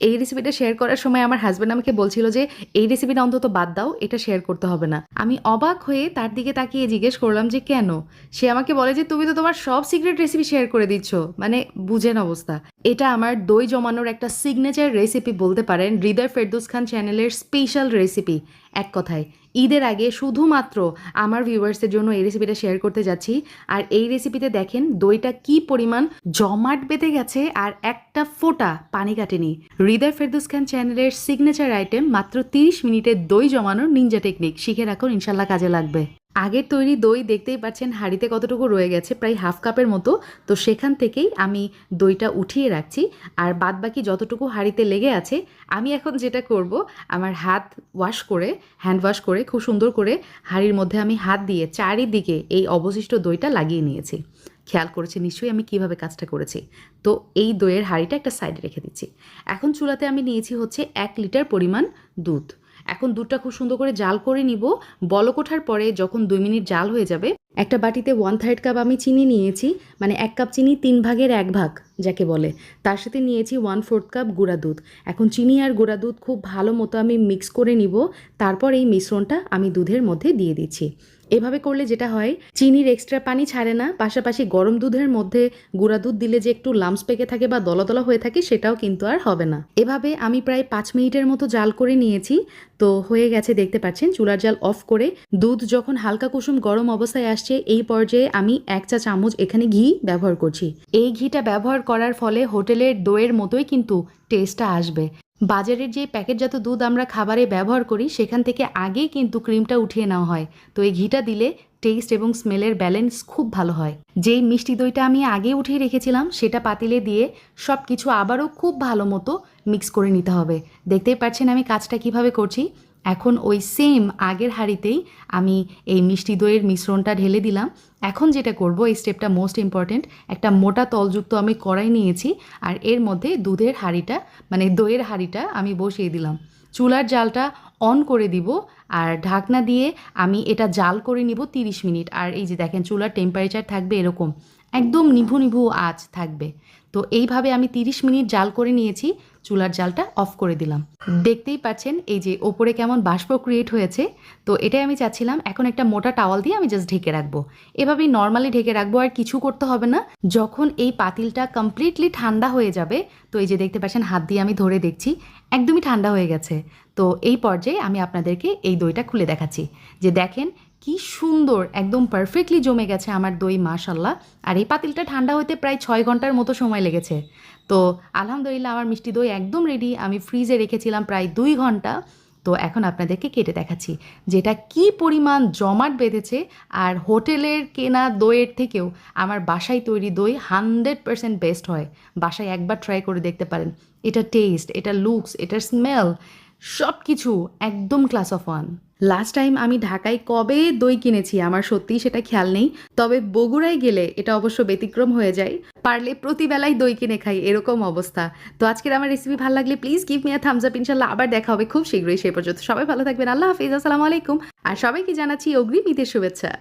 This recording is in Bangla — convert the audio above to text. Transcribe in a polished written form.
এই রেসিপিটা শেয়ার করার সময় আমার হাজব্যান্ড আমাকে বলছিল যে এই রেসিপিটা অন্তত বাদ দাও, এটা শেয়ার করতে হবে না। আমি অবাক হয়ে তার দিকে তাকিয়ে জিজ্ঞেস করলাম যে কেন? সে আমাকে বলে যে তুমি তো তোমার সব সিক্রেট রেসিপি শেয়ার করে দিচ্ছ। মানে বুঝেন অবস্থা। এটা আমার দই জমানোর একটা সিগনেচার রেসিপি বলতে পারেন, হৃদয় ফেরদৌস খান চ্যানেলের স্পেশাল রেসিপি। এক কথায় ঈদের আগে শুধুমাত্র আমার ভিউয়ার্সের জন্য এই রেসিপিটা শেয়ার করতে যাচ্ছি। আর এই রেসিপিতে দেখেন দইটা কি পরিমাণ জমাট বেঁধে গেছে আর একটা ফোঁটা পানি কাটেনি। হৃদয় ফেরদৌস খান চ্যানেলের সিগনেচার আইটেম মাত্র 30 মিনিটে দই জমানোর নিনজা টেকনিক শিখে রাখুন, ইনশাল্লাহ কাজে লাগবে। আগের তৈরি দই দেখতেই পাচ্ছেন হাঁড়িতে কতটুকু রয়ে গেছে, প্রায় হাফ কাপের মতো। তো সেখান থেকেই আমি দইটা উঠিয়ে রাখছি। আর বাদ বাকি যতটুকু হাঁড়িতে লেগে আছে আমি এখন যেটা করব, আমার হাত ওয়াশ করে, হ্যান্ড ওয়াশ করে খুব সুন্দর করে হাঁড়ির মধ্যে আমি হাত দিয়ে চারিদিকে এই অবশিষ্ট দইটা লাগিয়ে নিয়েছি। খেয়াল করেছি নিশ্চয়ই আমি কিভাবে কাজটা করেছি। তো এই দইয়ের হাঁড়িটা একটা সাইডে রেখে দিচ্ছি। এখন চুলাতে আমি নিয়েছি হচ্ছে 1 লিটার পরিমাণ দুধ। এখন দুধটা খুব সুন্দর করে জাল করে নিব। বলক ওঠার পরে যখন 2 মিনিট জাল হয়ে যাবে, একটা বাটিতে 1/3 কাপ আমি চিনি নিয়েছি, মানে 1 কাপ চিনি 3 ভাগের 1 ভাগ যাকে বলে। তার সাথে নিয়েছি 1/4 কাপ গুঁড়া দুধ। এখন চিনি আর গুঁড়া দুধ খুব ভালো মতো আমি মিক্স করে নিব। তারপর এই মিশ্রণটা আমি দুধের মধ্যে দিয়ে দিচ্ছি। এভাবে করলে যেটা হয়, চিনির এক্সট্রা পানি ছাড়ে না, পাশাপাশি গরম দুধের মধ্যে গুঁড়া দুধ দিলে যে একটু লাম্পস পেকে থাকে বা দলা দলা হয়ে থাকে সেটাও কিন্তু আর হবে না। এভাবে আমি প্রায় 5 মিনিটের মতো জাল করে নিয়েছি। তো হয়ে গেছে দেখতে পাচ্ছেন। চুলার জাল অফ করে দুধ যখন হালকা কুসুম গরম অবস্থায় আসছে, এই পর্যায়ে আমি 1 চা চামচ এখানে ঘি ব্যবহার করছি। এই ঘিটা ব্যবহার করার ফলে হোটেলের দইয়ের মতোই কিন্তু টেস্টটা আসবে। বাজারের যে প্যাকেটজাত দুধ আমরা খাবারে ব্যবহার করি সেখান থেকে আগেই কিন্তু ক্রিমটা উঠিয়ে নেওয়া হয়। তো এই ঘিটা দিলে টেস্ট এবং স্মেলের ব্যালেন্স খুব ভালো হয়। যেই মিষ্টি দইটা আমি আগে উঠিয়ে রেখেছিলাম সেটা পাতিলে দিয়ে সব কিছু আবারও খুব ভালো মতো মিক্স করে নিতে হবে। দেখতেই পাচ্ছেন আমি কাজটা কিভাবে করছি। এখন ওই সেম আগের হাঁড়িতেই আমি এই মিষ্টি দইয়ের মিশ্রণটা ঢেলে দিলাম। এখন যেটা করব, এই স্টেপটা মোস্ট ইম্পর্ট্যান্ট, একটা মোটা তলযুক্ত আমি কড়াই নিয়েছি আর এর মধ্যে দুধের হাঁড়িটা মানে দইয়ের হাঁড়িটা আমি বসিয়ে দিলাম। চুলার জালটা অন করে দিব আর ঢাকনা দিয়ে আমি এটা জাল করে নিব 30 মিনিট। আর এই যে দেখেন চুলার টেম্পারেচার থাকবে এরকম, একদম নিভু নিভু আঁচ থাকবে। তো এইভাবে আমি 30 মিনিট জাল করে নিয়েছি। চুলার জালটা অফ করে দিলাম। দেখতেই পাচ্ছেন এই যে ওপরে কেমন বাষ্প ক্রিয়েট হয়েছে। তো এটাই আমি চাচ্ছিলাম। এখন একটা মোটা টাওয়াল দিয়ে আমি জাস্ট ঢেকে রাখবো। এভাবেই নর্মালি ঢেকে রাখবো, আর কিছু করতে হবে না। যখন এই পাতিলটা কমপ্লিটলি ঠান্ডা হয়ে যাবে, তো এই যে দেখতে পাচ্ছেন হাত দিয়ে আমি ধরে দেখছি একদমই ঠান্ডা হয়ে গেছে। তো এই পর্যায়ে আমি আপনাদেরকে এই দইটা খুলে দেখাচ্ছি যে দেখেন কি সুন্দর একদম পারফেক্টলি জমে গেছে আমার দই, মাশাল্লাহ। আর এই পাতিলটা ঠান্ডা হতে প্রায় 6 ঘন্টার মতো সময় লেগেছে। তো আলহামদুলিল্লাহ আমার মিষ্টি দই একদম রেডি। আমি ফ্রিজে রেখেছিলাম প্রায় 2 ঘন্টা। তো এখন আপনাদেরকে কেটে দেখাচ্ছি যেটা কি পরিমাণ জমাট বেঁধেছে। আর হোটেলের কেনা দইয়ের থেকেও আমার বাসায় তৈরি দই 100% বেস্ট হয়। বাসায় একবার ট্রাই করে দেখতে পারেন। এটা টেস্ট, এটা লুকস, এটার স্মেল, সব কিছু একদম class of one. Last time আমি ঢাকায় কবে দই কিনেছি আমার সত্যিই সেটা খেয়াল নেই, তবে বগুড়ায় গেলে এটা অবশ্য ব্যতিক্রম হয়ে যায়। পারলে প্রতিবেলায় দই কিনে খাই, এরকম অবস্থা। তো আজকের আমার রেসিপি ভালো লাগলে please give me a Thums up. ইনশাল্লাহ আবার দেখা হবে খুব শীঘ্রই। সেই পর্যন্ত সবাই ভালো থাকবেন। আল্লাহ হাফিজ, আসসালামু আলাইকুম। আর সবাইকে জানাচ্ছি অগ্রিম ঈদের শুভেচ্ছা।